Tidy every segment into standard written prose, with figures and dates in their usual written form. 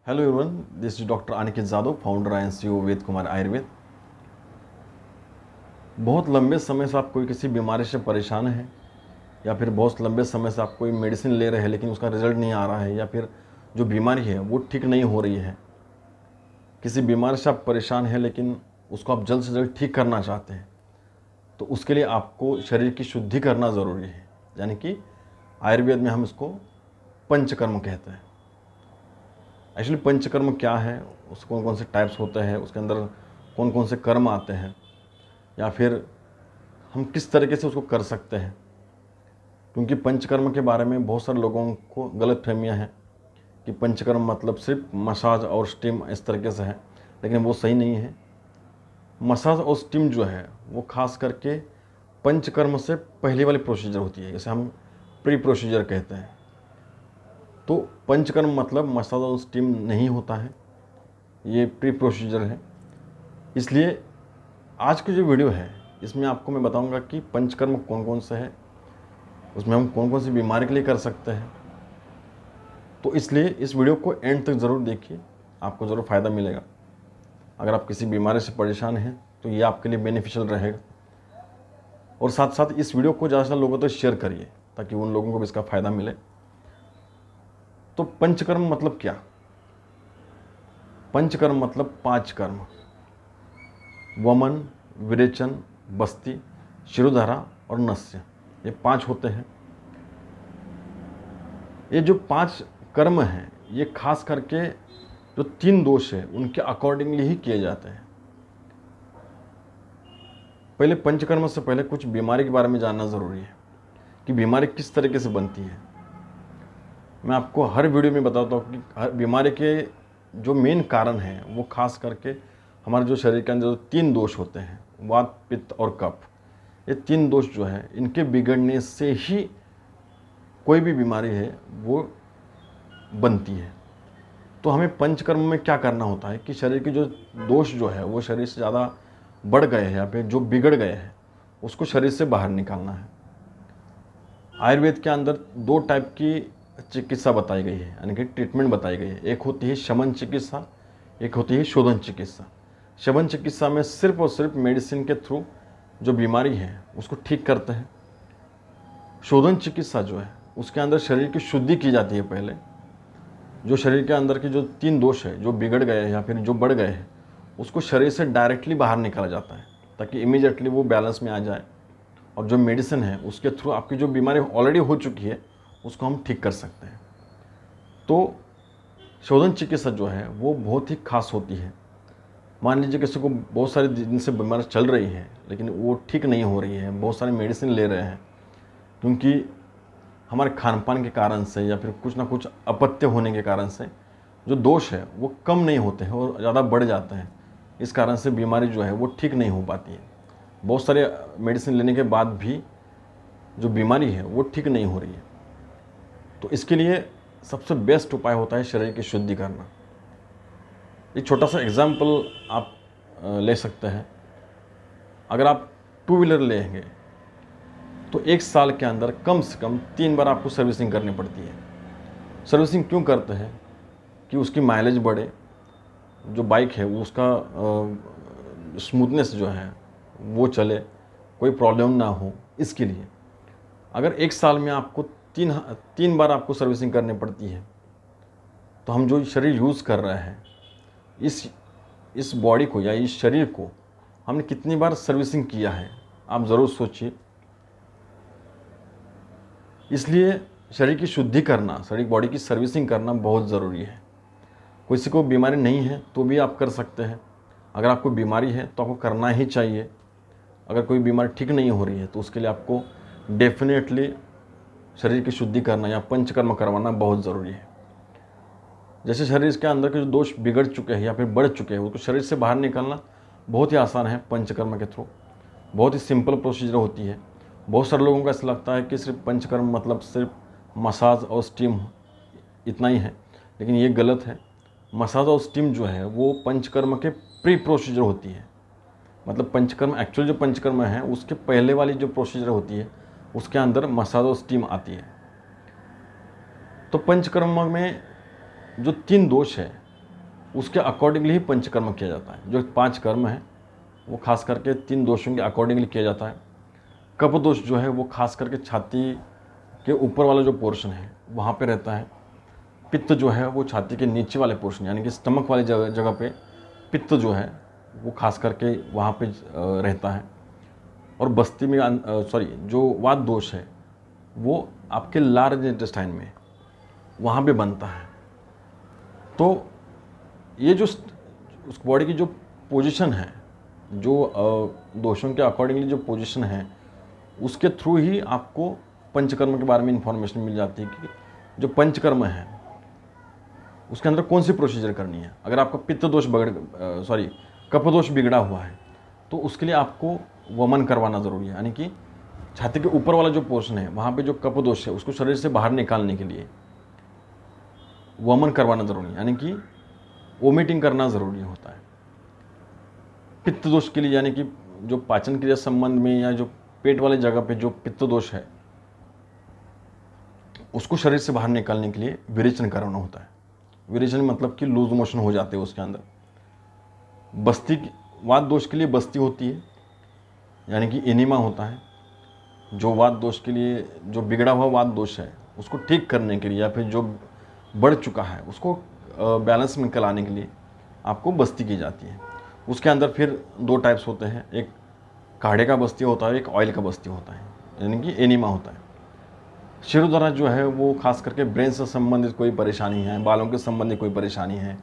Hello everyone, this is doctor Aniket Jadhav, founder and CEO Ved Kumar Ayurveda. बहुत लंबे समय से आप कोई किसी बीमारी से परेशान हैं या फिर बहुत लंबे समय से आप कोई मेडिसिन ले रहे हैं लेकिन उसका रिजल्ट नहीं आ रहा है, या फिर जो बीमारी है वो ठीक नहीं हो रही है। किसी बीमारी से आप परेशान हैं लेकिन उसको आप जल्द से जल्द ठीक करना चाहते हैं, तो उसके लिए आपको शरीर की शुद्धि करना ज़रूरी है। यानी कि आयुर्वेद में हम इसको पंचकर्म कहते हैं। एक्चुअली पंचकर्म क्या है, उसके कौन कौन से टाइप्स होते हैं, उसके अंदर कौन कौन से कर्म आते हैं, या फिर हम किस तरीके से उसको कर सकते हैं। क्योंकि पंचकर्म के बारे में बहुत सारे लोगों को गलत फहमियाँ हैं कि पंचकर्म मतलब सिर्फ मसाज और स्टीम इस तरीके से है, लेकिन वो सही नहीं है। मसाज और स्टीम जो है वो खास करके पंचकर्म से पहले वाली प्रोसीजर होती है, जैसे हम प्री प्रोसीजर कहते हैं। तो पंचकर्म मतलब मसाज और स्टीम नहीं होता है, ये प्री प्रोसीजर है। इसलिए आज की जो वीडियो है इसमें आपको मैं बताऊंगा कि पंचकर्म कौन कौन से हैं, उसमें हम कौन कौन सी बीमारी के लिए कर सकते हैं। तो इसलिए इस वीडियो को एंड तक ज़रूर देखिए, आपको ज़रूर फ़ायदा मिलेगा। अगर आप किसी बीमारी से परेशान हैं तो ये आपके लिए बेनिफिशियल रहेगा। और साथ साथ इस वीडियो को ज़्यादा से ज़्यादा लोगों तक शेयर करिए ताकि उन लोगों को भी इसका फ़ायदा मिले। तो पंचकर्म मतलब क्या? पंचकर्म मतलब 5 कर्म: वमन, विरेचन, बस्ती, शिरोधारा और नस्य। ये 5 होते हैं। ये जो 5 कर्म हैं ये खास करके जो 3 दोष है उनके अकॉर्डिंगली ही किए जाते हैं। पहले पंचकर्म से पहले कुछ बीमारी के बारे में जानना ज़रूरी है कि बीमारी किस तरीके से बनती है। मैं आपको हर वीडियो में बताता हूँ कि हर बीमारी के जो मेन कारण हैं वो खास करके हमारे जो शरीर के अंदर जो 3 दोष होते हैं, वात, पित्त और कफ। ये 3 दोष जो है इनके बिगड़ने से ही कोई भी बीमारी है वो बनती है। तो हमें पंचकर्म में क्या करना होता है कि शरीर के जो दोष जो है वो शरीर से ज़्यादा बढ़ गए हैं या फिर जो बिगड़ गए हैं उसको शरीर से बाहर निकालना है। आयुर्वेद के अंदर 2 टाइप की चिकित्सा बताई गई है, यानी कि ट्रीटमेंट बताई गई है। एक होती है शमन चिकित्सा, एक होती है शोधन चिकित्सा। शमन चिकित्सा में सिर्फ और सिर्फ मेडिसिन के थ्रू जो बीमारी है उसको ठीक करते हैं। शोधन चिकित्सा जो है उसके अंदर शरीर की शुद्धि की जाती है। पहले जो शरीर के अंदर के जो 3 दोष है जो बिगड़ गए हैं या फिर जो बढ़ गए हैं उसको शरीर से डायरेक्टली बाहर निकाला जाता है ताकि इमीडिएटली वो बैलेंस में आ जाए, और जो मेडिसिन है उसके थ्रू आपकी जो बीमारी ऑलरेडी हो चुकी है उसको हम ठीक कर सकते हैं। तो शोधन चिकित्सा जो है वो बहुत ही खास होती है। मान लीजिए किसी को बहुत सारे दिन से बीमारी चल रही है लेकिन वो ठीक नहीं हो रही है, बहुत सारे मेडिसिन ले रहे हैं, क्योंकि हमारे खान पान के कारण से या फिर कुछ ना कुछ अपत्य होने के कारण से जो दोष है वो कम नहीं होते हैं और ज़्यादा बढ़ जाते हैं। इस कारण से बीमारी जो है वो ठीक नहीं हो पाती है। बहुत सारे मेडिसिन लेने के बाद भी जो बीमारी है वो ठीक नहीं हो रही है। तो इसके लिए सबसे बेस्ट उपाय होता है शरीर की शुद्धि करना। एक छोटा सा एग्जाम्पल आप ले सकते हैं। अगर आप 2 व्हीलर लेंगे तो 1 साल के अंदर कम से कम 3 बार आपको सर्विसिंग करनी पड़ती है। सर्विसिंग क्यों करते हैं? कि उसकी माइलेज बढ़े, जो बाइक है वो उसका स्मूथनेस जो है वो चले, कोई प्रॉब्लम ना हो, इसके लिए। अगर 1 साल में आपको 3 बार आपको सर्विसिंग करनी पड़ती है तो हम जो शरीर यूज़ कर रहे हैं इस बॉडी को या इस शरीर को हमने कितनी बार सर्विसिंग किया है, आप ज़रूर सोचिए। इसलिए शरीर की शुद्धि करना, शरीर बॉडी की सर्विसिंग करना बहुत ज़रूरी है। किसी को बीमारी नहीं है तो भी आप कर सकते हैं। अगर आपको बीमारी है तो आपको करना ही चाहिए। अगर कोई बीमारी ठीक नहीं हो रही है तो उसके लिए आपको डेफिनेटली शरीर की शुद्धि करना या पंचकर्म करवाना बहुत ज़रूरी है। जैसे शरीर के अंदर के जो दोष बिगड़ चुके हैं या फिर बढ़ चुके हैं उसको शरीर से बाहर निकालना बहुत ही आसान है पंचकर्म के थ्रू। बहुत ही सिंपल प्रोसीजर होती है। बहुत सारे लोगों को ऐसा लगता है कि सिर्फ पंचकर्म मतलब सिर्फ मसाज और स्टीम इतना ही है, लेकिन ये गलत है। मसाज और स्टीम जो है वो पंचकर्म के प्री प्रोसीजर होती है। मतलब पंचकर्म एक्चुअल जो पंचकर्म है उसके पहले वाली जो प्रोसीजर होती है उसके अंदर मसाज और स्टीम आती है। तो पंचकर्म में जो 3 दोष है उसके अकॉर्डिंगली ही पंचकर्म किया जाता है। जो 5 कर्म हैं वो खास करके 3 दोषों के अकॉर्डिंगली किया जाता है। कफ दोष जो है वो खास करके छाती के ऊपर वाला जो पोर्शन है वहाँ पे रहता है। पित्त जो है वो छाती के नीचे वाले पोर्शन यानी कि स्टमक वाली जगह पे पित्त जो है वो खास करके वहाँ पे रहता है। और बस्ती में जो वात दोष है वो आपके लार्ज इंटेस्टाइन में वहाँ पे बनता है। तो ये जो उस बॉडी की जो पोजीशन है, जो दोषों के अकॉर्डिंगली जो पोजीशन है, उसके थ्रू ही आपको पंचकर्म के बारे में इंफॉर्मेशन मिल जाती है कि जो पंचकर्म है उसके अंदर कौन सी प्रोसीजर करनी है। अगर आपका पित्त दोष कफ दोष बिगड़ा हुआ है तो उसके लिए आपको वमन करवाना ज़रूरी है, यानी कि छाती के ऊपर वाला जो पोर्शन है वहाँ पे जो कफ दोष है उसको शरीर से बाहर निकालने के लिए वमन करवाना ज़रूरी है, यानी कि वोमिटिंग करना ज़रूरी होता है। पित्त दोष के लिए यानी कि जो पाचन क्रिया संबंध में या जो पेट वाले जगह पे जो पित्त दोष है उसको शरीर से बाहर निकालने के लिए विरेचन करवाना होता है। विरेचन मतलब कि लूज मोशन हो जाते हैं उसके अंदर। वात दोष के लिए बस्ती होती है, यानी कि एनीमा होता है। जो वात दोष के लिए जो बिगड़ा हुआ वात दोष है उसको ठीक करने के लिए या फिर जो बढ़ चुका है उसको बैलेंस में लाने के लिए आपको बस्ती की जाती है। उसके अंदर फिर 2 टाइप्स होते हैं, एक काढ़े का बस्ती होता है, एक ऑयल का बस्ती होता है, यानी कि एनीमा होता है। शिरोधारा जो है वो खास करके ब्रेन से संबंधित कोई परेशानी है, बालों के संबंधित कोई परेशानी है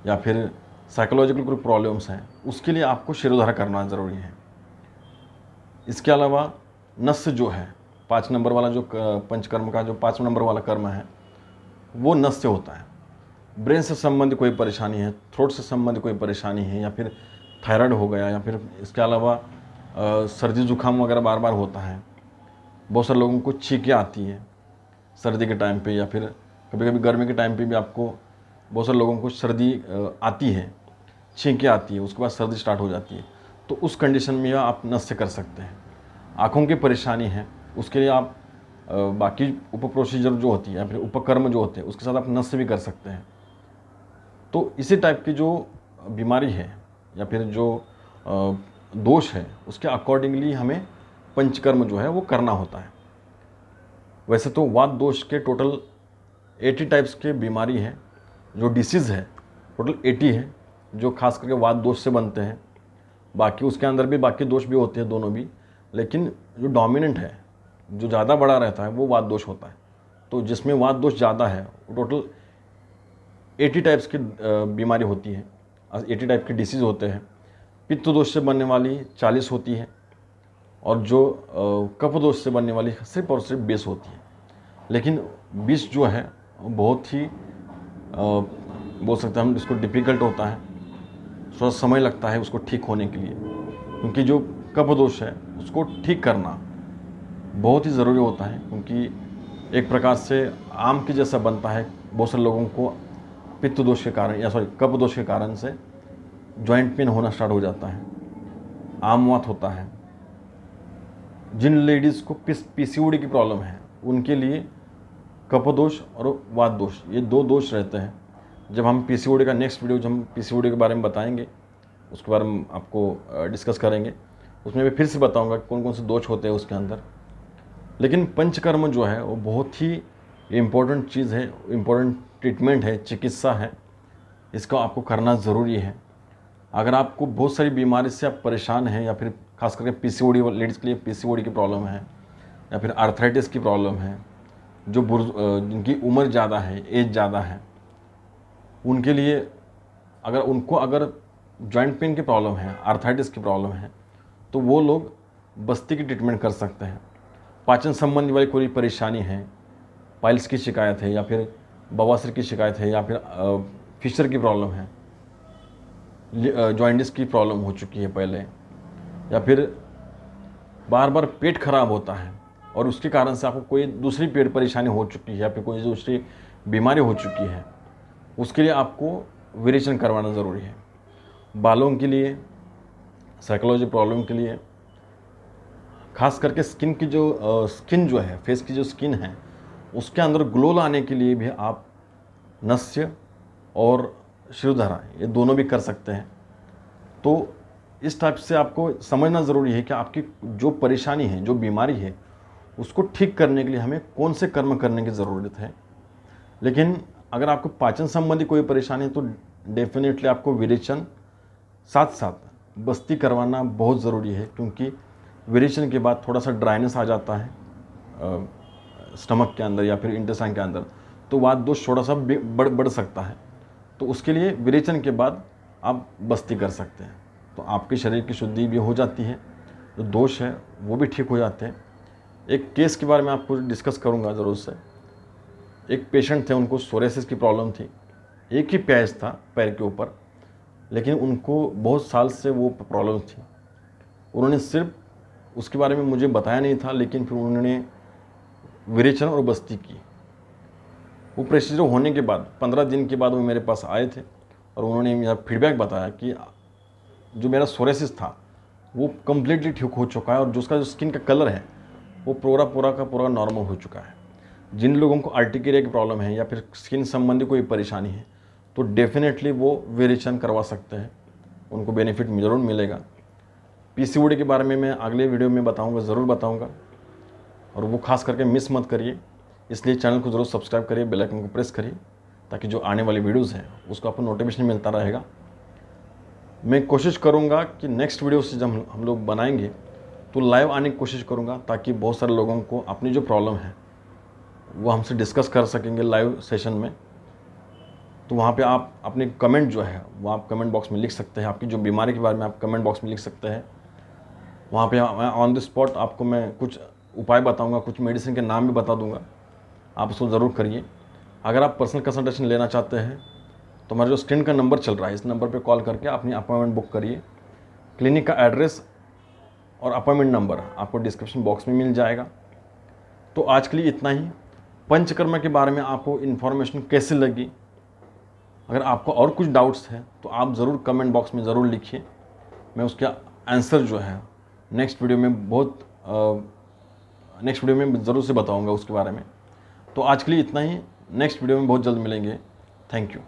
या फिर साइकोलॉजिकल कोई प्रॉब्लम्स हैं, उसके लिए आपको शिरोधारा करना ज़रूरी है। इसके अलावा नस्य जो है 5 नंबर वाला जो पंचकर्म का जो 5 नंबर वाला कर्म है वो नस्य होता है। ब्रेन से संबंधित कोई परेशानी है, थ्रोट से संबंधित कोई परेशानी है या फिर थायराइड हो गया या फिर इसके अलावा सर्दी जुकाम वगैरह बार बार होता है। बहुत सारे लोगों को छींकें आती है सर्दी के टाइम पे या फिर कभी कभी गर्मी के टाइम पे भी आपको बहुत सारे लोगों को सर्दी आती है, छींकें आती है, उसके बाद सर्दी स्टार्ट हो जाती है। तो उस कंडीशन में आप नस्य कर सकते हैं। आँखों की परेशानी है उसके लिए आप बाकी उप प्रोसीजर जो होती है या फिर उपकर्म जो होते हैं उसके साथ आप नस्य भी कर सकते हैं। तो इसी टाइप की जो बीमारी है या फिर जो दोष है उसके अकॉर्डिंगली हमें पंचकर्म जो है वो करना होता है। वैसे तो वात दोष के टोटल 80 टाइप्स के बीमारी है, जो डिसीज़ है टोटल 80 है जो खास करके वात दोष से बनते हैं। बाकी उसके अंदर भी बाकी दोष भी होते हैं दोनों भी, लेकिन जो डोमिनेंट है जो ज़्यादा बड़ा रहता है वो वात दोष होता है। तो जिसमें वात दोष ज़्यादा है वो टोटल 80 टाइप्स की बीमारी होती है, 80 टाइप के डिसीज़ होते हैं। पित्त दोष से बनने वाली 40 होती है और जो कफ दोष से बनने वाली सिर्फ और सिर्फ 20 होती है। लेकिन 20 जो है बहुत ही बोल सकते हैं हम इसको डिफ़िकल्ट होता है, थोड़ा समय लगता है उसको ठीक होने के लिए, क्योंकि जो कफ दोष है उसको ठीक करना बहुत ही ज़रूरी होता है। क्योंकि एक प्रकार से आम के जैसा बनता है। बहुत सारे लोगों को पित्त दोष के कारण या कफ दोष के कारण से जॉइंट पेन होना स्टार्ट हो जाता है, आम वात होता है। जिन लेडीज़ को पीसीओडी की प्रॉब्लम है उनके लिए कफ दोष और वात दोष ये 2 दोष रहते हैं। जब हम पीसीओडी का नेक्स्ट वीडियो जब हम पीसीओडी के बारे में बताएंगे उसके बारे में आपको डिस्कस करेंगे, उसमें मैं फिर से बताऊंगा कौन कौन से दोष होते हैं उसके अंदर। लेकिन पंचकर्म जो है वो बहुत ही इम्पोर्टेंट चीज़ है, इम्पोर्टेंट ट्रीटमेंट है, चिकित्सा है, इसको आपको करना ज़रूरी है। अगर आपको बहुत सारी बीमारी से आप परेशान हैं या फिर खास करके पीसीओडी लेडीज़ के लिए पीसीओडी की प्रॉब्लम है या फिर आर्थराइटिस की प्रॉब्लम है, जो जिनकी उम्र ज़्यादा है, एज ज़्यादा है, उनके लिए अगर जॉइंट पेन की प्रॉब्लम है, आर्थराइटिस की प्रॉब्लम है, तो वो लोग बस्ती की ट्रीटमेंट कर सकते हैं। पाचन संबंधी वाली कोई परेशानी है, पाइल्स की शिकायत है या फिर बवासीर की शिकायत है या फिर फिशर की प्रॉब्लम है, जॉइंटिस की प्रॉब्लम हो चुकी है पहले, या फिर बार बार पेट खराब होता है और उसके कारण से आपको कोई दूसरी पेट परेशानी हो चुकी है या फिर कोई दूसरी बीमारी हो चुकी है, उसके लिए आपको विरेचन करवाना ज़रूरी है। बालों के लिए, साइकोलॉजी प्रॉब्लम के लिए, खास करके स्किन की जो है फेस की जो स्किन है उसके अंदर ग्लो लाने के लिए भी आप नस्य और शिरोधारा, ये दोनों भी कर सकते हैं। तो इस टाइप से आपको समझना ज़रूरी है कि आपकी जो परेशानी है, जो बीमारी है, उसको ठीक करने के लिए हमें कौन से कर्म करने की ज़रूरत है। लेकिन अगर आपको पाचन संबंधी कोई परेशानी है तो डेफिनेटली आपको विरेचन साथ साथ बस्ती करवाना बहुत ज़रूरी है, क्योंकि विरेचन के बाद थोड़ा सा ड्राइनेस आ जाता है स्टमक के अंदर या फिर इंटेस्टाइन के अंदर, तो वात दोष थोड़ा सा बढ़ सकता है। तो उसके लिए विरेचन के बाद आप बस्ती कर सकते हैं, तो आपके शरीर की शुद्धि भी हो जाती है, जो दोष है वो भी ठीक हो जाते हैं। एक केस के बारे में आपको डिस्कस करूंगा ज़रूर से। एक पेशेंट थे, उनको सोरेसिस की प्रॉब्लम थी, एक ही पैच था पैर के ऊपर, लेकिन उनको बहुत साल से वो प्रॉब्लम थी। उन्होंने सिर्फ उसके बारे में मुझे बताया नहीं था, लेकिन फिर उन्होंने विरेचन और बस्ती की। वो प्रोसीजर होने के बाद 15 दिन के बाद वो मेरे पास आए थे और उन्होंने मेरा फीडबैक बताया कि जो मेरा सोरेसिस था वो कम्प्लीटली ठीक हो चुका है और जो उसका जो स्किन का कलर है वो पूरा का पूरा नॉर्मल हो चुका है। जिन लोगों को आर्टिकेरिया की प्रॉब्लम है या फिर स्किन संबंधी कोई परेशानी है तो डेफिनेटली वो विरेचन करवा सकते हैं, उनको बेनिफिट ज़रूर मिलेगा। पीसीओडी के बारे में मैं अगले वीडियो में बताऊंगा, ज़रूर बताऊंगा, और वो खास करके मिस मत करिए। इसलिए चैनल को ज़रूर सब्सक्राइब करिए, बेल आइकन को प्रेस करिए, ताकि जो आने वाली वीडियोज़ हैं उसको आपको नोटिफिकेशन मिलता रहेगा। मैं कोशिश करूंगा कि नेक्स्ट वीडियो से जब हम लोग बनाएंगे तो लाइव आने की कोशिश करूंगा, ताकि बहुत सारे लोगों को अपनी जो प्रॉब्लम है वो हमसे डिस्कस कर सकेंगे लाइव सेशन में। तो वहाँ पे आप अपने कमेंट जो है वो आप कमेंट बॉक्स में लिख सकते हैं, आपकी जो बीमारी के बारे में आप कमेंट बॉक्स में लिख सकते हैं। वहाँ पे ऑन द स्पॉट आपको मैं कुछ उपाय बताऊंगा, कुछ मेडिसिन के नाम भी बता दूंगा, आप उसको ज़रूर करिए। अगर आप पर्सनल कंसल्टेशन लेना चाहते हैं तो हमारा जो स्क्रीन का नंबर चल रहा है, इस नंबर पे कॉल करके अपनी अपॉइंटमेंट बुक करिए। क्लिनिक का एड्रेस और अपॉइंटमेंट नंबर आपको डिस्क्रिप्शन बॉक्स में मिल जाएगा। तो आज के लिए इतना ही। पंचकर्म के बारे में आपको इन्फॉर्मेशन कैसी लगी? अगर आपको और कुछ डाउट्स हैं तो आप ज़रूर कमेंट बॉक्स में ज़रूर लिखिए, मैं उसका आंसर जो है नेक्स्ट वीडियो में ज़रूर से बताऊंगा उसके बारे में। तो आज के लिए इतना ही, नेक्स्ट वीडियो में बहुत जल्द मिलेंगे। Thank you.